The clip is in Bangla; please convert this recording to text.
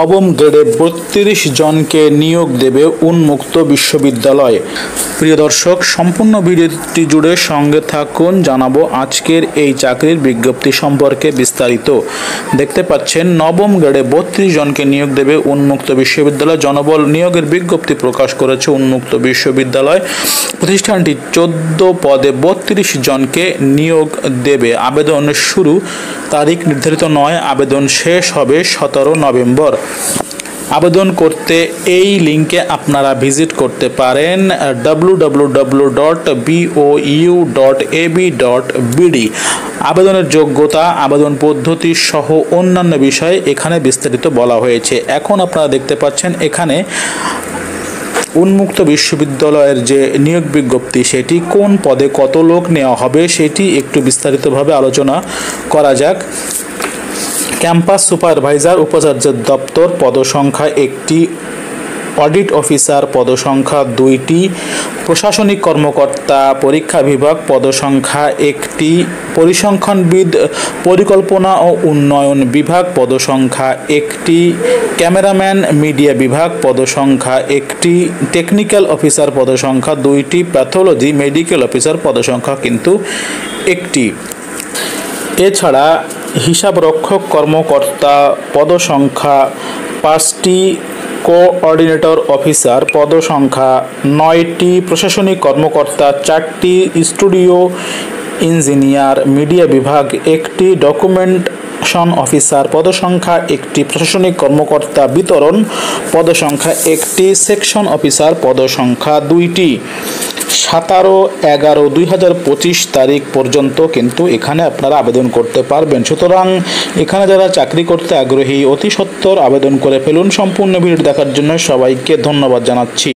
নবম গ্রেডে ৩২ জনকে নিয়োগ দেবে উন্মুক্ত বিশ্ববিদ্যালয়। প্রিয় দর্শক, সম্পূর্ণ ভিডিওটি জুড়ে সঙ্গে থাকুন, জানাবো আজকের এই চাকরির বিজ্ঞপ্তি সম্পর্কে বিস্তারিত। দেখতে পাচ্ছেন, নবম গ্রেডে ৩২ জনকে নিয়োগ দেবে উন্মুক্ত বিশ্ববিদ্যালয়। জনবল নিয়োগের বিজ্ঞপ্তি প্রকাশ করেছে উন্মুক্ত বিশ্ববিদ্যালয়। প্রতিষ্ঠানটি 14 পদে ৩২ জনকে নিয়োগ দেবে। আবেদন শুরু তারিখ নির্ধারিত নয়, আবেদন শেষ হবে 17 নভেম্বর। আবেদন করতে এই লিঙ্কে আপনারা ভিজিট করতে পারেন www.bou.ab.bd। আবেদনের যোগ্যতা, আবেদন পদ্ধতি সহ অন্যান্য বিষয়ে এখানে বিস্তারিত বলা হয়েছে। এখন আপনারা দেখতে পাচ্ছেন এখানে উন্মুক্ত বিশ্ববিদ্যালয়ের যে নিয়োগ বিজ্ঞপ্তি, সেটি কোন পদে কত লোক নেওয়া হবে সেটি একটু বিস্তারিতভাবে আলোচনা করা যাক। ক্যাম্পাস সুপারভাইজার উপাচার্যের দপ্তর, পদসংখ্যা 1টি। অডিট অফিসার, পদসংখ্যা 2টি। প্রশাসনিক কর্মকর্তা পরীক্ষা বিভাগ, পদসংখ্যা 1টি। পরিসংখ্যানবিদ পরিকল্পনা ও উন্নয়ন বিভাগ, পদসংখ্যা 1টি। ক্যামেরাম্যান মিডিয়া বিভাগ, পদসংখ্যা 1টি। টেকনিক্যাল অফিসার, পদসংখ্যা 2টি। প্যাথোলজি মেডিকেল অফিসার, পদসংখ্যা কিন্তু 1টি। এছাড়া হিসাবরক্ষক কর্মকর্তা, পদসংখ্যা 5টি। কোঅর্ডিনেটর অফিসার, পদসংখ্যা 9টি। প্রশাসনিক কর্মকর্তা 4টি। স্টুডিও ইঞ্জিনিয়ার মিডিয়া বিভাগ 1টি। ডকুমেন্টেশন অফিসার, পদসংখ্যা 1টি। প্রশাসনিক কর্মকর্তা বিতরণ, পদসংখ্যা 1টি। সেকশন অফিসার, পদসংখ্যা 2টি। 17/11/2025 তারিখ পর্যন্ত কিন্তু এখানে আপনারা আবেদন করতে পারবেন। সুতরাং এখানে যারা চাকরি করতে আগ্রহী অতি সত্বর আবেদন করে ফেলুন। সম্পূর্ণ ভিডিও দেখার জন্য সবাইকে ধন্যবাদ জানাচ্ছি।